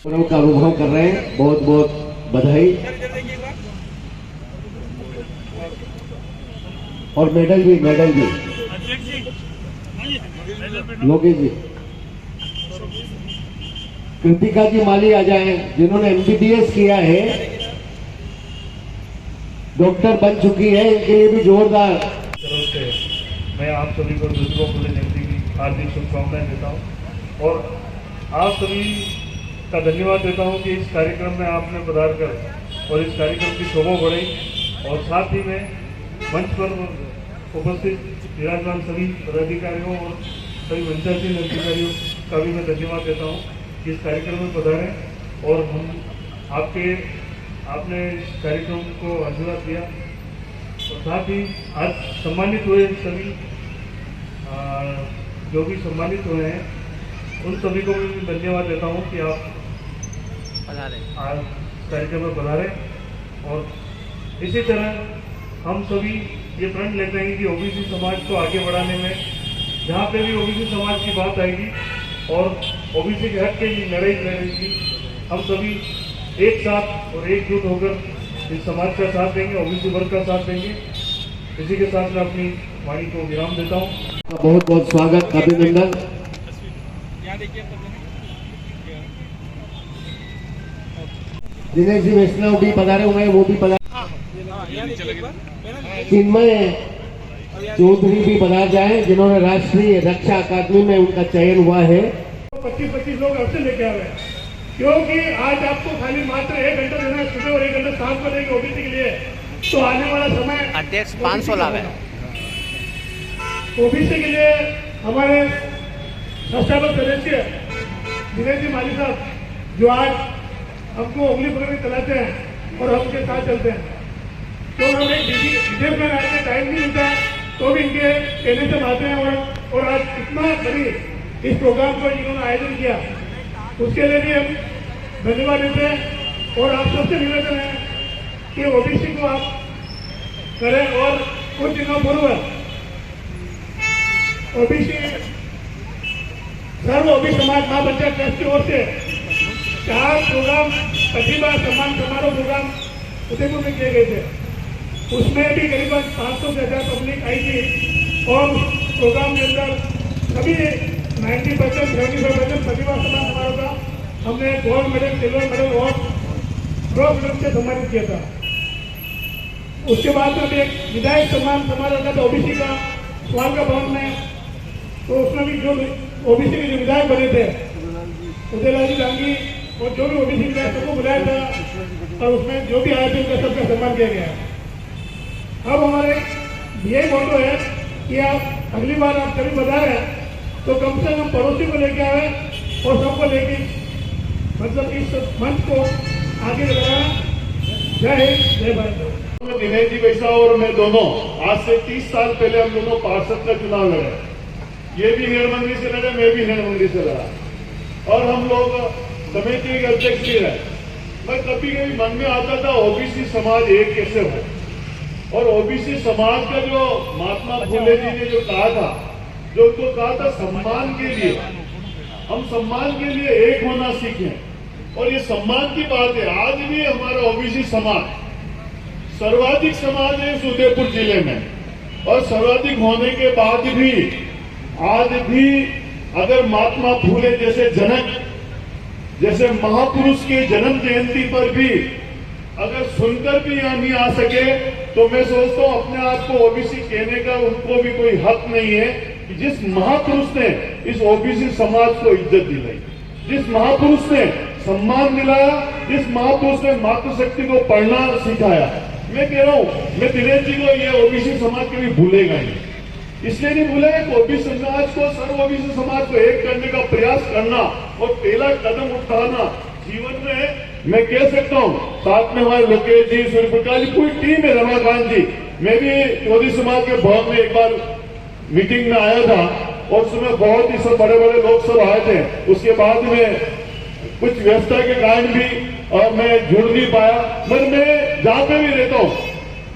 का अनुभव कर रहे हैं। बहुत बहुत बधाई और मेडल भी लोकेश जी, कृतिका जी माली आ जाए, जिन्होंने एमबीबीएस किया है, डॉक्टर बन चुकी है, इनके लिए भी जोरदार। तरफ से मैं आप सभी को ज्योतिबा फुले जयंती की हार्दिक शुभकामनाएं देता हूं और आप सभी का धन्यवाद देता हूं कि इस कार्यक्रम में आपने पधार कर और इस कार्यक्रम की शोभा बढ़ाई और साथ ही में मंच पर उपस्थित विराजमान सभी पदाधिकारियों और सभी मंचासीन अधिकारियों का भी मैं धन्यवाद देता हूं कि इस कार्यक्रम में पधारें और हम आपने इस कार्यक्रम को आशीर्वाद दिया और साथ ही आज सम्मानित हुए सभी जो भी सम्मानित हुए हैं उन सभी को भी मैं धन्यवाद देता हूं कि आप आज कार्यक्रम में पधारे और इसी तरह हम सभी ये प्रण लेते हैं कि ओबीसी समाज को आगे बढ़ाने में जहाँ पे भी ओबीसी समाज की बात आएगी और ओबीसी के हक के लिए लड़ाई लड़ेगी, हम सभी एक साथ और एकजुट होकर इस समाज का साथ देंगे, ओबीसी वर्ग का साथ देंगे। इसी के साथ मैं अपनी वाणी को विराम देता हूँ। बहुत बहुत स्वागत, अभिनंदन। दिनेश जी वैष्णव भी पधारे हुए हैं, वो भी पधारे। चिन्मय चौधरी भी पधार जाए, जिन्होंने राष्ट्रीय रक्षा अकादमी में उनका चयन हुआ है। 25 लोग घर से लेके आ रहे हैं क्योंकि आज आपको खाली मात्र 1 घंटा देना है सुबह और 1 घंटा शाम को देंगे ओबीसी के लिए, तो आने वाला समय अध्यक्ष 500 लाभ है ओबीसी के लिए। हमारे संस्थापक सदस्य दिनेश जी माली साहब जो आज हमको उंगली पकड़ के चलाते हैं और हम उनके साथ चलते हैं, तो हम एक विदेश में रहने टाइम नहीं मिलता तो भी इनके कहने से आते हैं और आज इतना बड़ी इस प्रोग्राम को जिन्होंने आयोजन किया उसके लिए भी हम धन्यवाद देते हैं। और आप सबसे निवेदन है कि ओबीसी को आप करें और कुछ दिनों पूर्व ओबीसी सर्व ओबीसी समाज महापंचायत ट्रस्ट की ओर से 4 प्रोग्राम प्रतिभा सम्मान समारोह प्रोग्राम उदयपुर में किए गए थे। उसमें भी करीबन 500 से ज़्यादा पब्लिक आई थी और प्रोग्राम के अंदर सभी 90% 75% प्रतिभा सम्मान समारोह का हमने गोल्ड मेडल, सिल्वर मेडल और ब्रॉन्ज मेडल से सम्मानित किया था। उसके बाद में भी एक विधायक सम्मान समारोह का था ओबीसी का स्वाल का भवन में, तो उसमें भी जो ओबीसी के जो विधायक बने थे उदयलाल जी डांगी और जो भी ओबीसी विधायक सबको बुलाया था और उसमें जो भी आए थे उनका सबका सम्मान किया गया। अब हमारे यही मोटो है कि आप अगली बार आप कभी बता रहे हैं तो कम से कम पड़ोसी को लेके आए और सबको लेके मतलब इस मंच को आगे लगाना। जय हिंद, जय भारत। दिनेश जी वैष्णव और मैं दोनों आज से 30 साल पहले हम दोनों पार्षद का चुनाव लड़े। ये भी हेड़मंडी से लड़े, मैं भी हेड़मंडी से लड़ा और हम लोग समिति के अध्यक्ष भी रहे। मैं कभी कभी मन में आता था ओबीसी समाज एक कैसे हो, और ओबीसी समाज का जो महात्मा फुले जी ने जो कहा था, जो उनको कहा था सम्मान के लिए, हम सम्मान के लिए एक होना सीखें और ये सम्मान की बात है। आज भी हमारा ओबीसी समाज सर्वाधिक समाज है इस उदयपुर जिले में और सर्वाधिक होने के बाद भी आज भी अगर महात्मा फुले जैसे जनक, जैसे महापुरुष के जन्म जयंती पर भी अगर सुनकर भी यहाँ नहीं आ सके तो मैं सोचता हूँ अपने आप को ओबीसी कहने का उनको भी कोई हक नहीं है कि जिस महापुरुष ने इस ओबीसी समाज को इज्जत दिलाई, जिस महापुरुष ने सम्मान दिलाया, जिस महापुरुष ने मातृशक्ति को पढ़ना सिखाया। मैं कह रहा हूँ मैं दिनेश जी को ये ओबीसी समाज कभी भूलेगा नहीं, इसलिए नहीं भूलेगा कि ओबीसी समाज को सर्व ओबीसी समाज को एक करने का प्रयास करना और पहला कदम उठाना जीवन में मैं कह सकता हूँ। साथ में हमारे लोकेश जी, सूर्यप्रकाश जी, पूरी टीम है, रमाकांत जी। मैं भी चौधरी समाज के भवन में एक बार मीटिंग में आया था और उसमें बहुत ही सब बड़े बड़े लोग सब आए थे। उसके बाद में कुछ व्यवस्था के कारण भी और मैं जुड़ नहीं पाया, मगर मैं जहाँ पे भी रहता हूँ,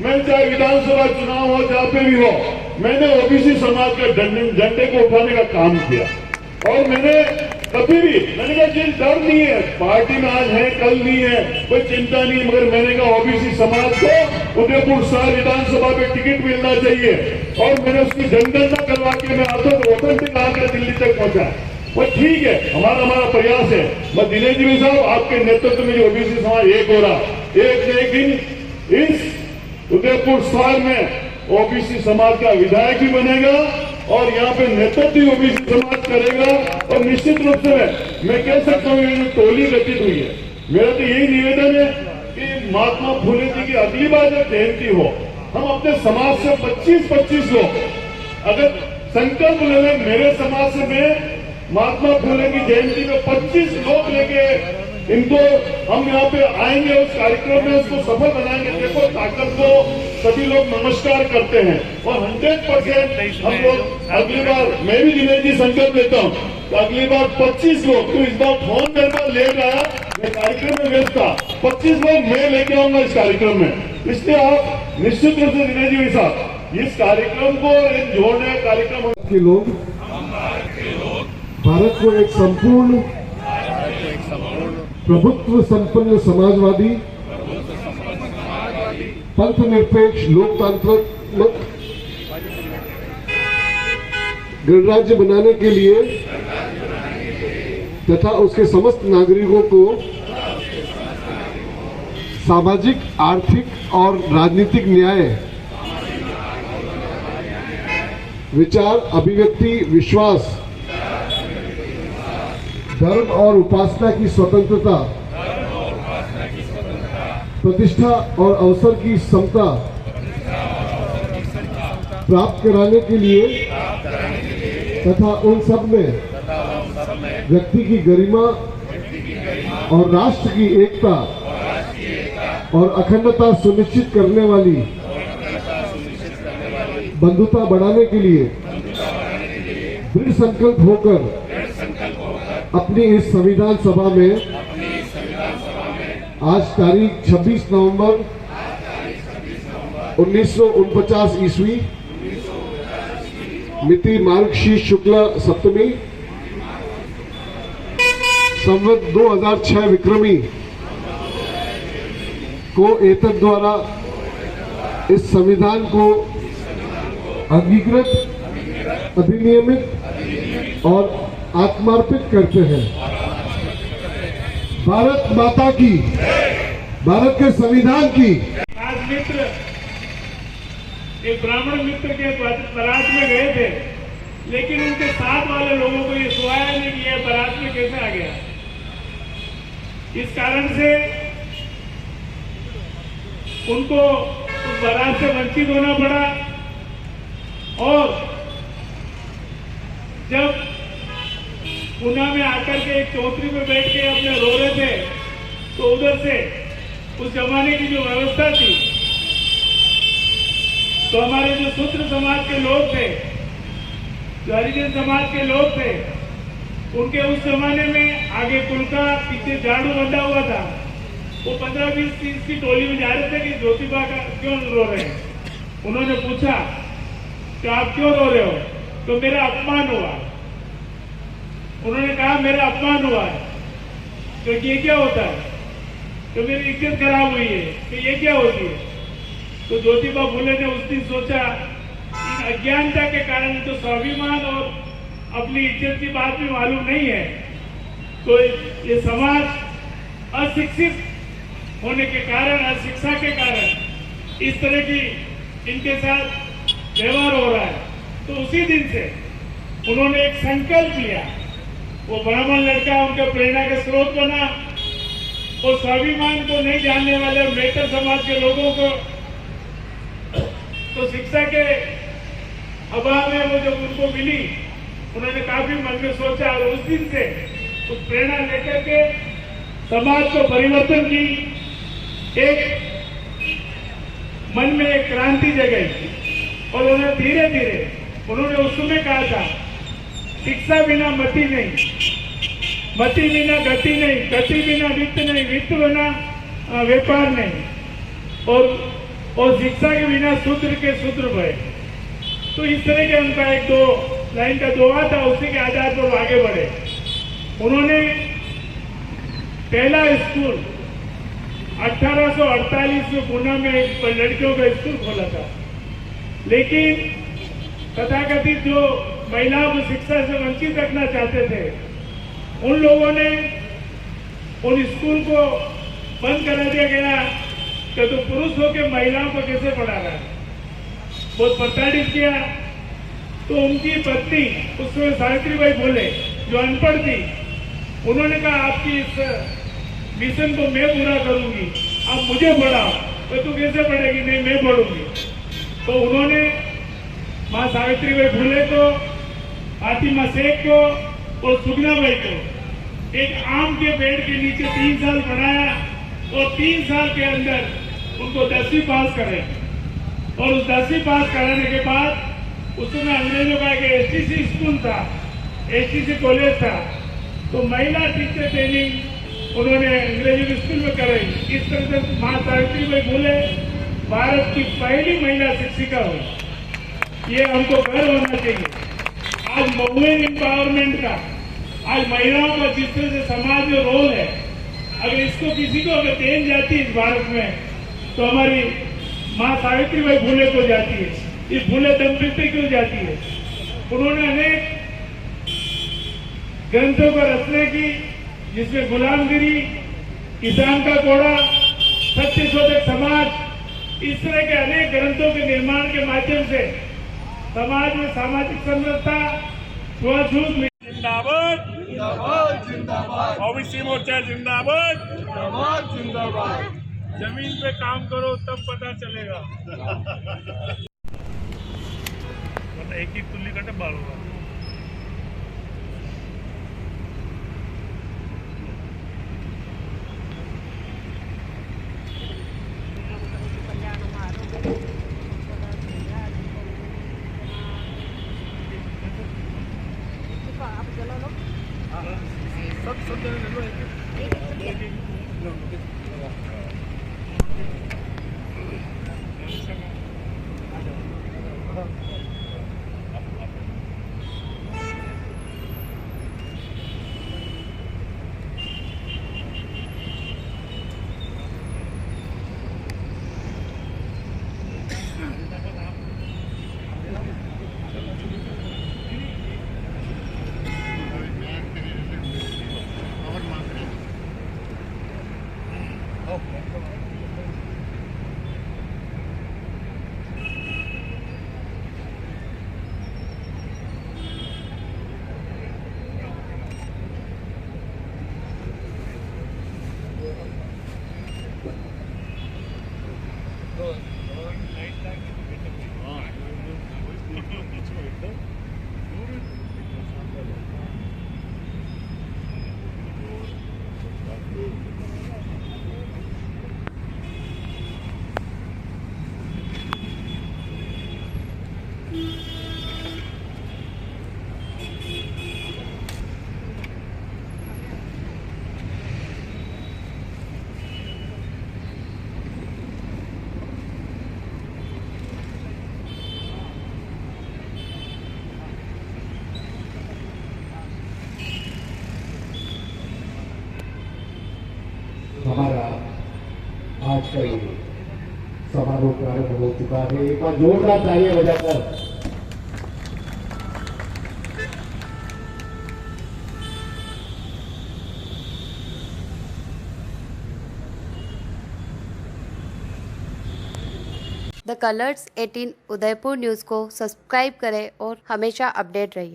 मैं चाहे विधानसभा चुनाव हो जहाँ पे भी हो, मैंने ओबीसी समाज का झंडे को उठाने का काम किया और मैंने कभी भी मैंने कहा जिस डर नहीं है, पार्टी में आज है कल नहीं है, कोई चिंता नहीं, मगर मैंने कहा ओबीसी समाज को उदयपुर शहर विधानसभा में टिकट मिलना चाहिए और मैंने उसकी जनगणना करवा के मैं ऑथेंटिक आकर दिल्ली तक पहुंचा। वो ठीक है, हमारा प्रयास है। मैं दिनेश जी साहब आपके नेतृत्व में जो ओबीसी समाज एक हो रहा, एक न एक दिन इस उदयपुर शहर में ओबीसी समाज का विधायक भी बनेगा और यहाँ पे नेतृत्व ओबीसी समाज करेगा। और निश्चित रूप से मैं कह सकता हूँ ये जो टोली गठित हुई है, मेरा तो यही निवेदन है कि महात्मा फुले जी की अगली बार जब जयंती हो, हम अपने समाज से 25-25 लोग अगर संकल्प ले लें, मेरे समाज से मैं महात्मा फुले की जयंती में 25 लोग लेके इनको हम यहाँ पे आएंगे, उस कार्यक्रम में उसको सफल बनाएंगे। देखो ताकत को सभी लोग नमस्कार करते हैं और 100% हम लोग अगली बार, मैं भी दिनेश जी संकल्प लेता हूँ तो अगली बार 25 लोग, तो इस बार फोन मेरे पास लेट आया, मैं कार्यक्रम में व्यस्त था, 25 लोग मैं लेके आऊंगा इस कार्यक्रम में। इसलिए आप निश्चित रूप से दिनेश जी साहब इस कार्यक्रम को एक जोड़ने का कार्यक्रम के लोग भारत को एक संपूर्ण प्रभुत्व संपन्न समाजवादी पंथ निरपेक्ष लोकतांत्रिक गणराज्य बनाने के लिए तथा उसके समस्त नागरिकों को सामाजिक, आर्थिक और राजनीतिक न्याय, विचार, अभिव्यक्ति, विश्वास, धर्म और उपासना की स्वतंत्रता, प्रतिष्ठा और अवसर की समता प्राप्त कराने के लिए तथा उन सब में व्यक्ति की गरिमा और राष्ट्र की एकता और अखंडता सुनिश्चित करने वाली बंधुता बढ़ाने के लिए दृढ़ संकल्प होकर अपनी इस संविधान सभा में आज तारीख 26 नवंबर 1949 ईस्वी, मिति मार्गशीर्ष शुक्ल सप्तमी, संवत 2006 विक्रमी को एतद द्वारा इस संविधान को अंगीकृत, अधिनियमित और आत्मार्पित करते हैं। भारत माता की, भारत के संविधान की। आज मित्र एक ब्राह्मण मित्र के बारात में गए थे, लेकिन उनके साथ वाले लोगों को ये सुहाया नहीं कि यह बारात में कैसे आ गया। इस कारण से उनको उस बारात से वंचित होना पड़ा और जब पुणे में आकर के एक चौधरी में बैठ के अपने रो रहे थे, तो उधर से उस जमाने की जो व्यवस्था थी, तो हमारे जो शूद्र समाज के लोग थे, जो हरिजन समाज के लोग थे, उनके उस जमाने में आगे कुलका, पीछे झाड़ू बंधा हुआ था। वो 15-20-30 की टोली में जा रहे थे कि ज्योतिबा का क्यों रो रहे हैं। उन्होंने पूछा कि आप क्यों रो रहे हो? तो मेरा अपमान हुआ। उन्होंने कहा मेरा अपमान हुआ है। तो ये क्या होता है? तो मेरी इज्जत खराब हुई है। तो ये क्या होती है? तो ज्योतिबा फुले ने उस दिन सोचा, इन अज्ञानता के कारण तो स्वाभिमान और अपनी इज्जत की बात भी मालूम नहीं है, तो ये समाज अशिक्षित होने के कारण, अशिक्षा के कारण इस तरह की इनके साथ व्यवहार हो रहा है। तो उसी दिन से उन्होंने एक संकल्प लिया। वो ब्राह्मण लड़का उनके प्रेरणा का स्रोत बना और स्वाभिमान को नहीं जानने वाले मेहतर समाज के लोगों को तो शिक्षा के अभाव में वो जब उनको मिली, उन्होंने काफी मन में सोचा और उस दिन से उस प्रेरणा लेकर के समाज को परिवर्तन की एक मन में एक क्रांति जगाई। और उन्होंने धीरे धीरे उन्होंने उस समय कहा था, शिक्षा बिना मति नहीं, मति बिना गति नहीं, गति बिना वित्त नहीं, वित्त बिना व्यापार नहीं, और शिक्षा के बिना शूद्र के शूद्र भय। तो इस तरह के उनका एक दो लाइन का दोहा था, उसी के आधार पर वो आगे बढ़े। उन्होंने पहला स्कूल 1848 में पूना में एक लड़कियों का स्कूल खोला था, लेकिन तथाकथित जो महिलाओं को शिक्षा से वंचित रखना चाहते थे, उन लोगों ने उन स्कूल को बंद करा दिया गया कि तो पुरुष होकर महिलाओं को कैसे पढ़ा रहा है, बहुत प्रताड़ित किया। तो उनकी पत्नी उसमें सावित्रीबाई फुले जो अनपढ़ थी, उन्होंने कहा आपकी इस मिशन को मैं पूरा करूंगी, आप मुझे पढ़ाओ। तो तू कैसे पढ़ेगी? नहीं, मैं पढ़ूंगी। तो उन्होंने माँ सावित्रीबाई फुले को, फातिमा शेख को और सुगनाबाई को एक आम के पेड़ के नीचे 3 साल पढ़ाया और 3 साल के अंदर उनको 10वीं पास कराई। और उस 10वीं पास कराने के बाद उसमें अंग्रेजों का एक एसटीसी स्कूल था, एसटीसी कॉलेज था, तो महिला टीचर ट्रेनिंग उन्होंने अंग्रेजों के स्कूल में कराई। इस तरह से माँ सावित्रीबाई फुले भारत की पहली महिला शिक्षिका हुई। ये हमको गर्व होना चाहिए। आज वुमेन एम्पावरमेंट का, आज महिलाओं का जिस तरह से समाज में रोल है, अगर इसको किसी को अगर देन जाती है इस भारत में, तो हमारी माँ सावित्रीबाई फुले को जाती है। ये फुले दंपति क्यों जाती है? उन्होंने अनेक ग्रंथों पर रचना की, जिसमें गुलामगिरी, किसान का कोड़ा, सत्य शोधक समाज, इस तरह के अनेक ग्रंथों के निर्माण के माध्यम से समाज में सामाजिक समरसता, छुआछूत जिंदाबाद, ओबीसी मोर्चा जिंदाबाद, जमीन पे काम करो तब पता चलेगा। एक तुल्ली कटे बाल होगा। हमारा आज का ये समारोह प्रारंभ हो चुका है। एक बार जोरदार तालियां बजाकर द कलर्स 18 उदयपुर न्यूज़ को सब्सक्राइब करें और हमेशा अपडेट रहिए।